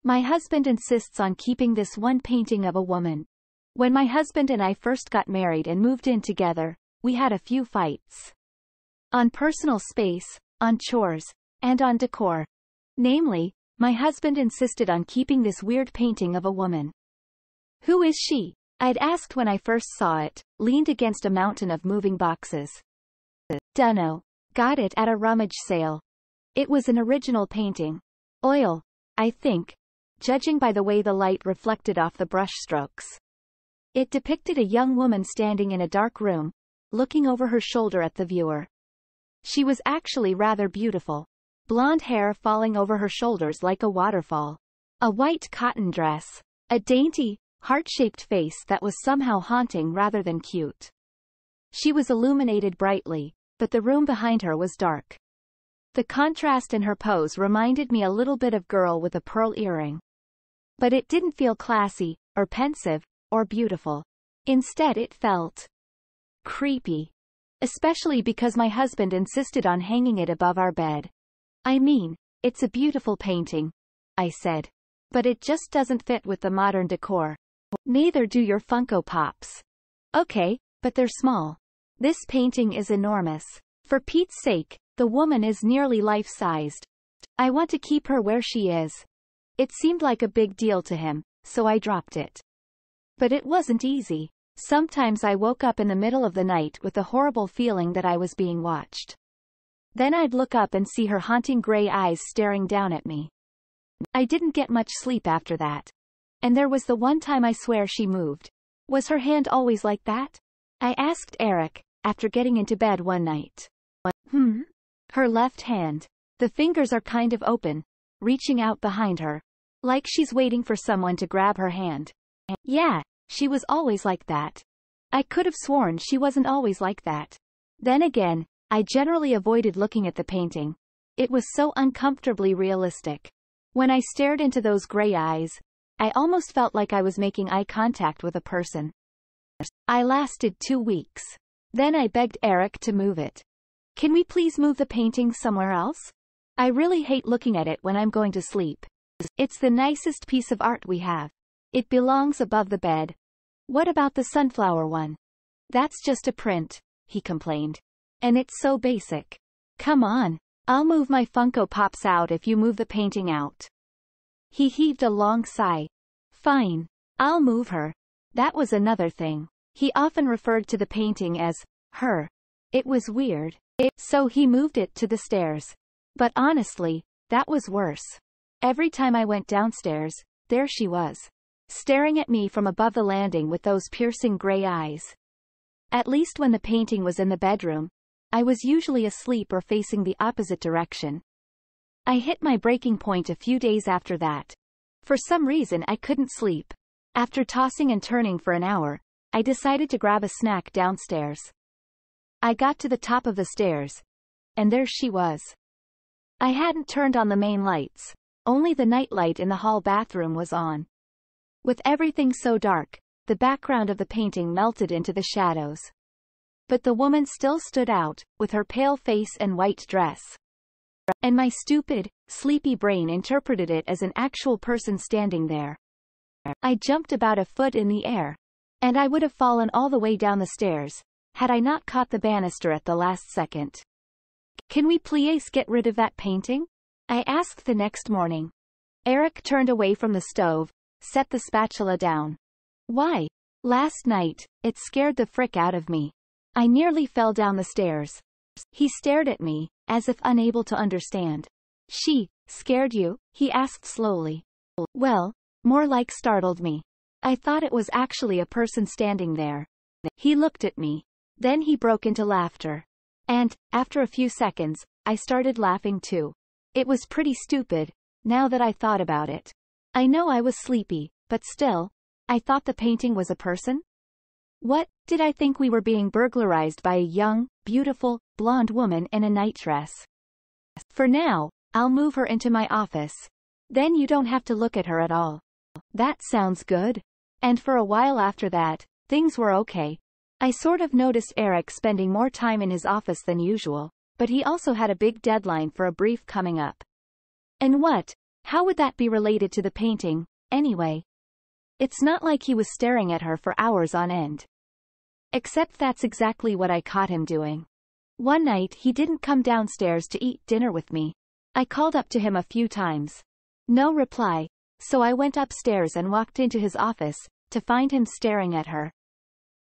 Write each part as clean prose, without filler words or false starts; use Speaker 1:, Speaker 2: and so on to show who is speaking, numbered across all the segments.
Speaker 1: My husband insists on keeping this one painting of a woman. When my husband and I first got married and moved in together, we had a few fights. On personal space, on chores, and on decor. Namely, my husband insisted on keeping this weird painting of a woman. Who is she? I'd asked when I first saw it, leaned against a mountain of moving boxes. Dunno. Got it at a rummage sale. It was an original painting. Oil, I think, judging by the way the light reflected off the brushstrokes. It depicted a young woman standing in a dark room, looking over her shoulder at the viewer. She was actually rather beautiful. Blonde hair falling over her shoulders like a waterfall. A white cotton dress. A dainty, heart-shaped face that was somehow haunting rather than cute. She was illuminated brightly, but the room behind her was dark. The contrast in her pose reminded me a little bit of girl with a pearl earring. But it didn't feel classy, or pensive, or beautiful. Instead it felt creepy. Especially because my husband insisted on hanging it above our bed. I mean, it's a beautiful painting, I said. But it just doesn't fit with the modern decor. Neither do your Funko Pops. Okay, but they're small. This painting is enormous. For Pete's sake, the woman is nearly life-sized. I want to keep her where she is. It seemed like a big deal to him, so I dropped it. But it wasn't easy. Sometimes I woke up in the middle of the night with the horrible feeling that I was being watched. Then I'd look up and see her haunting gray eyes staring down at me. I didn't get much sleep after that. And there was the one time I swear she moved. Was her hand always like that? I asked Eric, after getting into bed one night. Her left hand. The fingers are kind of open, reaching out behind her. Like she's waiting for someone to grab her hand. Yeah, she was always like that. I could have sworn she wasn't always like that. Then again, I generally avoided looking at the painting. It was so uncomfortably realistic. When I stared into those gray eyes, I almost felt like I was making eye contact with a person. I lasted 2 weeks. Then I begged Eric to move it. Can we please move the painting somewhere else? I really hate looking at it when I'm going to sleep. It's the nicest piece of art we have. It belongs above the bed. What about the sunflower one? That's just a print, he complained. And it's so basic. Come on, I'll move my Funko Pops out if you move the painting out. He heaved a long sigh. Fine, I'll move her. That was another thing. He often referred to the painting as her. It was weird. So he moved it to the stairs. But honestly, that was worse. Every time I went downstairs, there she was, staring at me from above the landing with those piercing gray eyes. At least when the painting was in the bedroom, I was usually asleep or facing the opposite direction. I hit my breaking point a few days after that. For some reason I couldn't sleep. After tossing and turning for an hour, I decided to grab a snack downstairs. I got to the top of the stairs, and there she was. I hadn't turned on the main lights, only the nightlight in the hall bathroom was on. With everything so dark, the background of the painting melted into the shadows. But the woman still stood out, with her pale face and white dress. And my stupid, sleepy brain interpreted it as an actual person standing there. I jumped about a foot in the air. And I would have fallen all the way down the stairs, had I not caught the banister at the last second. Can we please get rid of that painting? I asked the next morning. Eric turned away from the stove, set the spatula down. Why? Last night, it scared the frick out of me. I nearly fell down the stairs. He stared at me, as if unable to understand. She scared you? He asked slowly. Well, more like startled me. I thought it was actually a person standing there. He looked at me. Then he broke into laughter. And, after a few seconds, I started laughing too. It was pretty stupid, now that I thought about it. I know I was sleepy, but still, I thought the painting was a person? What, did I think we were being burglarized by a young, beautiful, blonde woman in a nightdress? For now, I'll move her into my office. Then you don't have to look at her at all. That sounds good. And for a while after that, things were okay. I sort of noticed Eric spending more time in his office than usual, but he also had a big deadline for a brief coming up. And what How would that be related to the painting, anyway? It's not like he was staring at her for hours on end. Except that's exactly what I caught him doing. One night he didn't come downstairs to eat dinner with me. I called up to him a few times. No reply, so I went upstairs and walked into his office, to find him staring at her.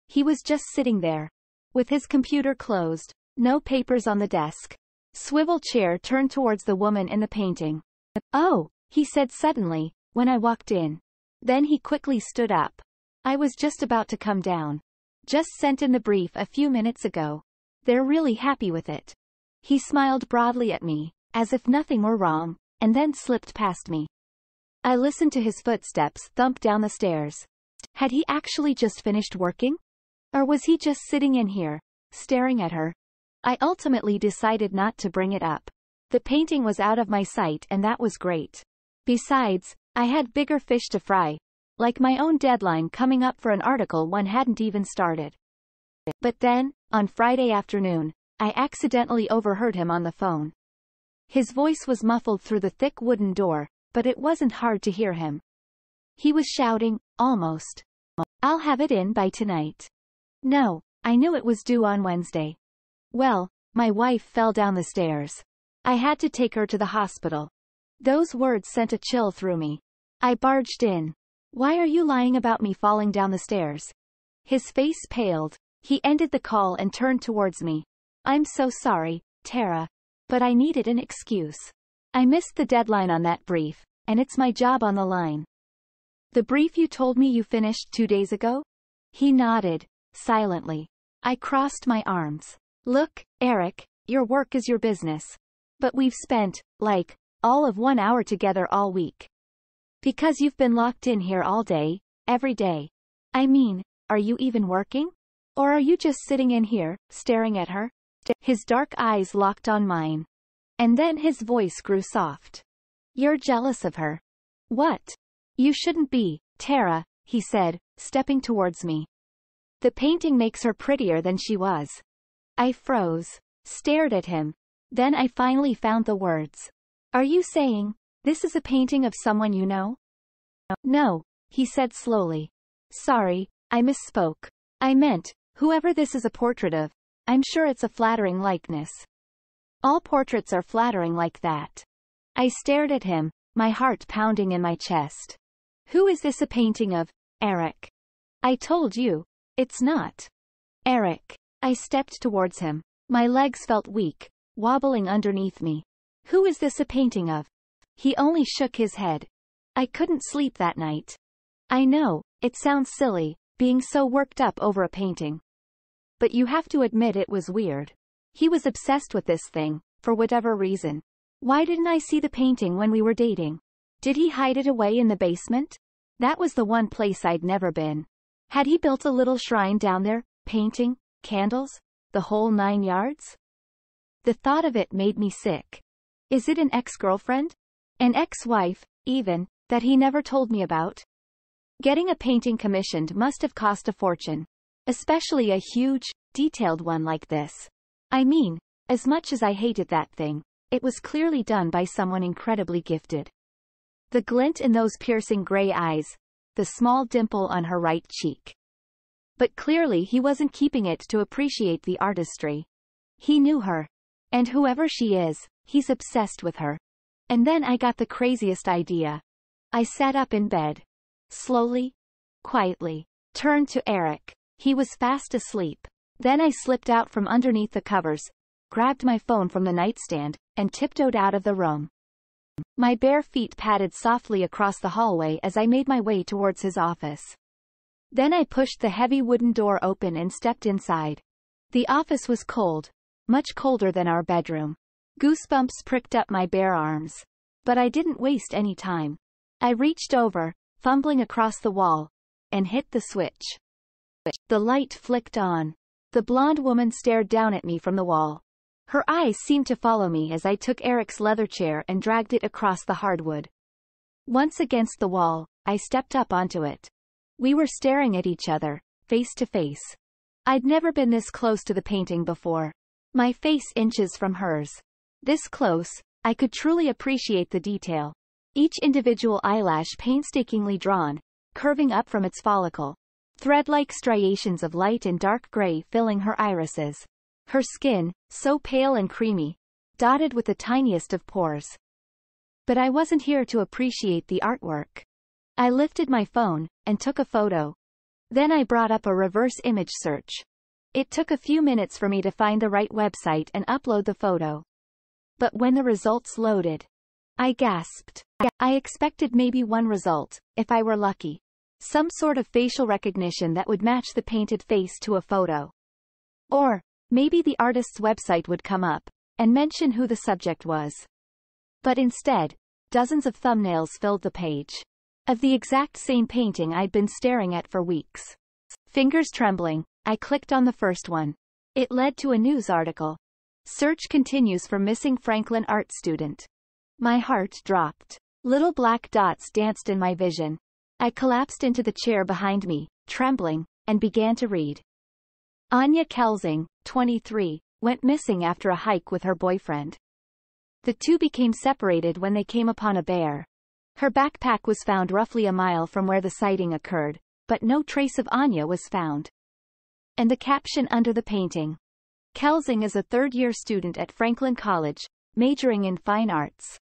Speaker 1: He was just sitting there, with his computer closed, no papers on the desk. Swivel chair turned towards the woman in the painting. Oh, he said suddenly, when I walked in. Then he quickly stood up. I was just about to come down. Just sent in the brief a few minutes ago. They're really happy with it. He smiled broadly at me, as if nothing were wrong, and then slipped past me. I listened to his footsteps thump down the stairs. Had he actually just finished working? Or was he just sitting in here, staring at her? I ultimately decided not to bring it up. The painting was out of my sight and that was great. Besides, I had bigger fish to fry, like my own deadline coming up for an article one hadn't even started. But then, on Friday afternoon, I accidentally overheard him on the phone. His voice was muffled through the thick wooden door, but it wasn't hard to hear him. He was shouting, almost. I'll have it in by tonight. No, I knew it was due on Wednesday. Well, my wife fell down the stairs. I had to take her to the hospital. Those words sent a chill through me. I barged in. Why are you lying about me falling down the stairs? His face paled. He ended the call and turned towards me. I'm so sorry, Tara. But I needed an excuse. I missed the deadline on that brief, and it's my job on the line. The brief you told me you finished 2 days ago? He nodded, silently. I crossed my arms. Look, Eric, your work is your business. But we've spent, like, all of 1 hour together all week. Because you've been locked in here all day, every day. I mean, are you even working? Or are you just sitting in here, staring at her? His dark eyes locked on mine. And then his voice grew soft. You're jealous of her. What? You shouldn't be, Tara, he said, stepping towards me. The painting makes her prettier than she was. I froze, stared at him. Then I finally found the words. Are you saying, this is a painting of someone you know? No, he said slowly. Sorry, I misspoke. I meant, whoever this is a portrait of, I'm sure it's a flattering likeness. All portraits are flattering like that. I stared at him, my heart pounding in my chest. Who is this a painting of, Eric? I told you, it's not. Eric. I stepped towards him. My legs felt weak, wobbling underneath me. Who is this a painting of? He only shook his head. I couldn't sleep that night. I know, it sounds silly, being so worked up over a painting. But you have to admit it was weird. He was obsessed with this thing, for whatever reason. Why didn't I see the painting when we were dating? Did he hide it away in the basement? That was the one place I'd never been. Had he built a little shrine down there, painting, candles, the whole 9 yards? The thought of it made me sick. Is it an ex-girlfriend? An ex-wife, even, that he never told me about? Getting a painting commissioned must have cost a fortune. Especially a huge, detailed one like this. I mean, as much as I hated that thing, it was clearly done by someone incredibly gifted. The glint in those piercing gray eyes, the small dimple on her right cheek. But clearly he wasn't keeping it to appreciate the artistry. He knew her. And whoever she is, he's obsessed with her. And then I got the craziest idea. I sat up in bed. Slowly, quietly, turned to Eric. He was fast asleep. Then I slipped out from underneath the covers, grabbed my phone from the nightstand, and tiptoed out of the room. My bare feet padded softly across the hallway as I made my way towards his office. Then I pushed the heavy wooden door open and stepped inside. The office was cold, much colder than our bedroom. Goosebumps pricked up my bare arms. But I didn't waste any time. I reached over, fumbling across the wall, and hit the switch. The light flicked on. The blonde woman stared down at me from the wall. Her eyes seemed to follow me as I took Eric's leather chair and dragged it across the hardwood. Once against the wall, I stepped up onto it. We were staring at each other, face to face. I'd never been this close to the painting before. My face inches from hers. This close, I could truly appreciate the detail. Each individual eyelash painstakingly drawn, curving up from its follicle. Thread-like striations of light and dark gray filling her irises. Her skin, so pale and creamy, dotted with the tiniest of pores. But I wasn't here to appreciate the artwork. I lifted my phone, and took a photo. Then I brought up a reverse image search. It took a few minutes for me to find the right website and upload the photo. But when the results loaded, I gasped. I expected maybe one result, if I were lucky. Some sort of facial recognition that would match the painted face to a photo. Or, maybe the artist's website would come up, and mention who the subject was. But instead, dozens of thumbnails filled the page. Of the exact same painting I'd been staring at for weeks. Fingers trembling, I clicked on the first one. It led to a news article. Search continues for missing Franklin art student. My heart dropped. Little black dots danced in my vision. I collapsed into the chair behind me, trembling, and began to read. Anya Kelsing, 23, went missing after a hike with her boyfriend. The two became separated when they came upon a bear. Her backpack was found roughly a mile from where the sighting occurred, but no trace of Anya was found. And the caption under the painting. Kelsing is a third-year student at Franklin College, majoring in fine arts.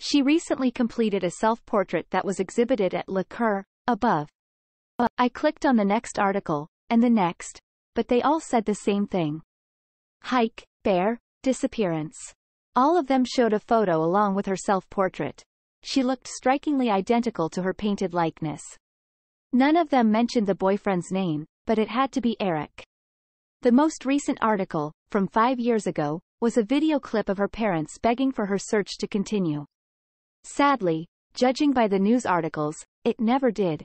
Speaker 1: She recently completed a self-portrait that was exhibited at Le Coeur, above. I clicked on the next article, and the next, but they all said the same thing. Hike, bear, disappearance. All of them showed a photo along with her self-portrait. She looked strikingly identical to her painted likeness. None of them mentioned the boyfriend's name, but it had to be Eric. The most recent article, from 5 years ago, was a video clip of her parents begging for her search to continue. Sadly, judging by the news articles, it never did.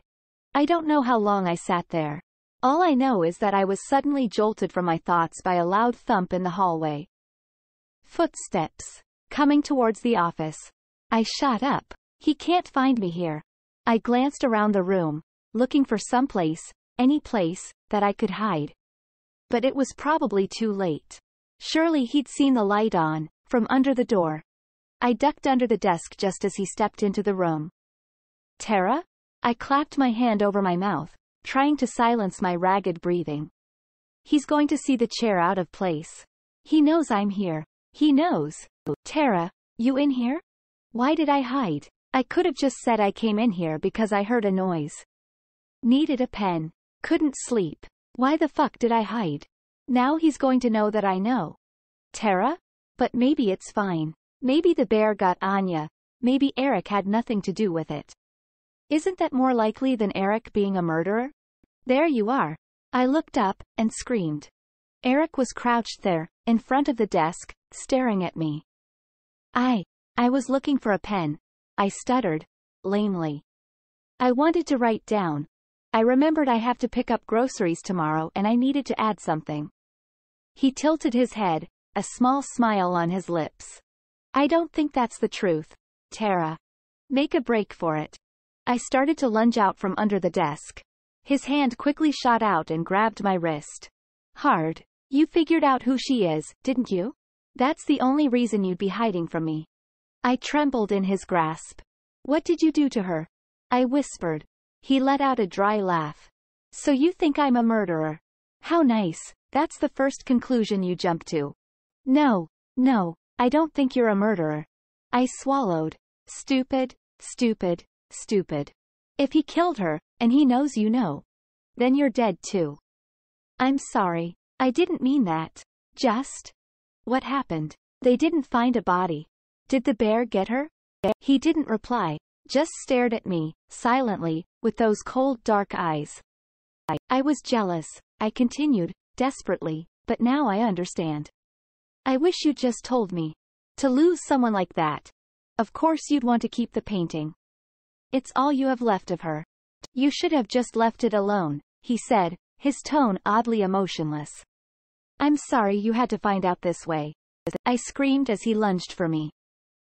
Speaker 1: I don't know how long I sat there. All I know is that I was suddenly jolted from my thoughts by a loud thump in the hallway. Footsteps. Coming towards the office. I shot up. He can't find me here. I glanced around the room, looking for some place, any place, that I could hide. But it was probably too late. Surely he'd seen the light on, from under the door. I ducked under the desk just as he stepped into the room. Tara? I clapped my hand over my mouth, trying to silence my ragged breathing. He's going to see the chair out of place. He knows I'm here. He knows. Tara, you in here? Why did I hide? I could have just said I came in here because I heard a noise. Needed a pen. Couldn't sleep. Why the fuck did I hide? Now he's going to know that I know. Tara? But maybe it's fine. Maybe the bear got Anya. Maybe Eric had nothing to do with it. Isn't that more likely than Eric being a murderer? There you are. I looked up, and screamed. Eric was crouched there, in front of the desk, staring at me. I was looking for a pen. I stuttered, lamely. I wanted to write down. I remembered I have to pick up groceries tomorrow and I needed to add something. He tilted his head, a small smile on his lips. I don't think that's the truth, Tara. Make a break for it. I started to lunge out from under the desk. His hand quickly shot out and grabbed my wrist. Hard. You figured out who she is, didn't you? That's the only reason you'd be hiding from me. I trembled in his grasp. What did you do to her? I whispered. He let out a dry laugh. So you think I'm a murderer? How nice. That's the first conclusion you jump to. No, I don't think you're a murderer. I swallowed. Stupid. If he killed her, and he knows you know, then you're dead too. I'm sorry. I didn't mean that. Just. What happened? They didn't find a body. Did the bear get her? He didn't reply, just stared at me, silently, with those cold dark eyes. I was jealous, I continued, desperately, but now I understand. I wish you'd just told me. To lose someone like that. Of course you'd want to keep the painting. It's all you have left of her. You should have just left it alone, he said, his tone oddly emotionless. I'm sorry you had to find out this way. I screamed as he lunged for me.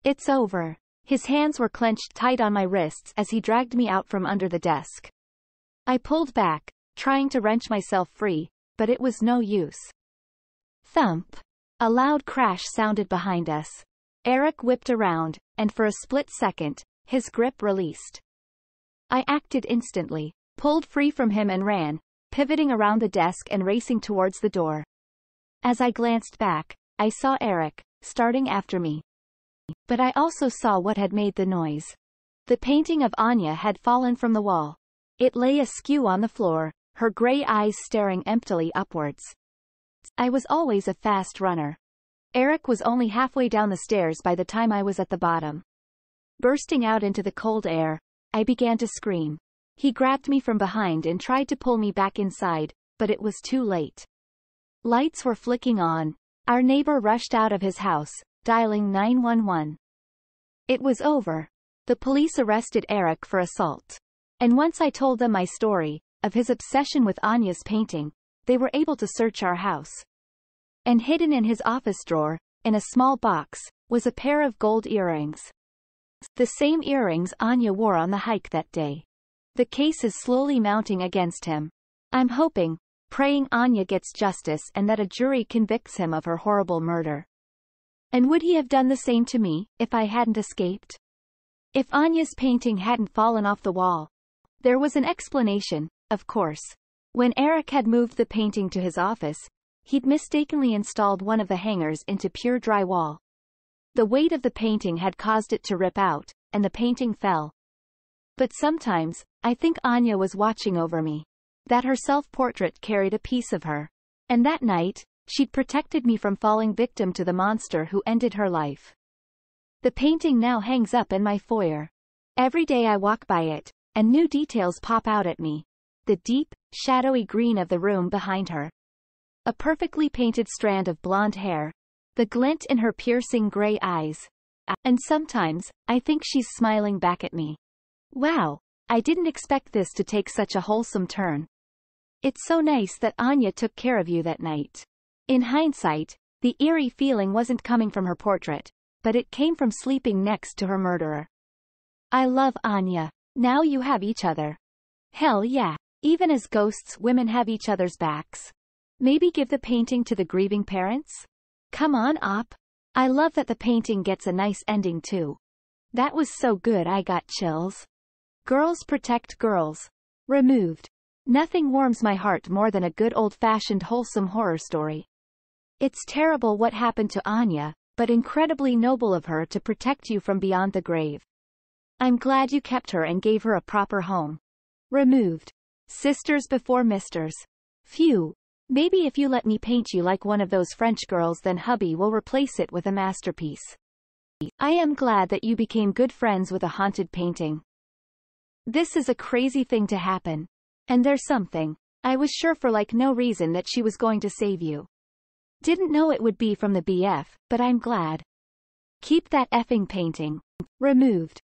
Speaker 1: It's over. His hands were clenched tight on my wrists as he dragged me out from under the desk. I pulled back, trying to wrench myself free, but it was no use. Thump. A loud crash sounded behind us. Eric whipped around, and for a split second, His grip released. I acted instantly, pulled free from him and ran, pivoting around the desk and racing towards the door. As I glanced back, I saw Eric, starting after me. But I also saw what had made the noise. The painting of Anya had fallen from the wall. It lay askew on the floor, her gray eyes staring emptily upwards. I was always a fast runner. Eric was only halfway down the stairs by the time I was at the bottom. Bursting out into the cold air, I began to scream. He grabbed me from behind and tried to pull me back inside, but it was too late. Lights were flicking on. Our neighbor rushed out of his house, dialing 911. It was over. The police arrested Eric for assault. And once I told them my story, of his obsession with Anya's painting, they were able to search our house. And hidden in his office drawer, in a small box, was a pair of gold earrings. The same earrings Anya wore on the hike that day. The case is slowly mounting against him. I'm hoping, praying Anya gets justice and that a jury convicts him of her horrible murder. And would he have done the same to me, if I hadn't escaped? If Anya's painting hadn't fallen off the wall? There was an explanation, of course. When Eric had moved the painting to his office, he'd mistakenly installed one of the hangers into pure drywall. The weight of the painting had caused it to rip out, and the painting fell. But sometimes, I think Anya was watching over me. That her self-portrait carried a piece of her. And that night, she'd protected me from falling victim to the monster who ended her life. The painting now hangs up in my foyer. Every day I walk by it, and new details pop out at me. The deep, shadowy green of the room behind her. A perfectly painted strand of blonde hair. The glint in her piercing gray eyes. And sometimes, I think she's smiling back at me. Wow, I didn't expect this to take such a wholesome turn. It's so nice that Anya took care of you that night. In hindsight, the eerie feeling wasn't coming from her portrait, but it came from sleeping next to her murderer. I love Anya. Now you have each other. Hell yeah. Even as ghosts, women have each other's backs. Maybe give the painting to the grieving parents? Come on, Op. I love that the painting gets a nice ending too. That was so good I got chills. Girls protect girls. Removed. Nothing warms my heart more than a good old-fashioned wholesome horror story. It's terrible what happened to Anya, but incredibly noble of her to protect you from beyond the grave. I'm glad you kept her and gave her a proper home. Removed. Sisters before misters. Phew. Maybe if you let me paint you like one of those French girls, then hubby will replace it with a masterpiece. I am glad that you became good friends with a haunted painting. This is a crazy thing to happen. And there's something. I was sure for like no reason that she was going to save you. Didn't know it would be from the BF, but I'm glad. Keep that effing painting. Removed.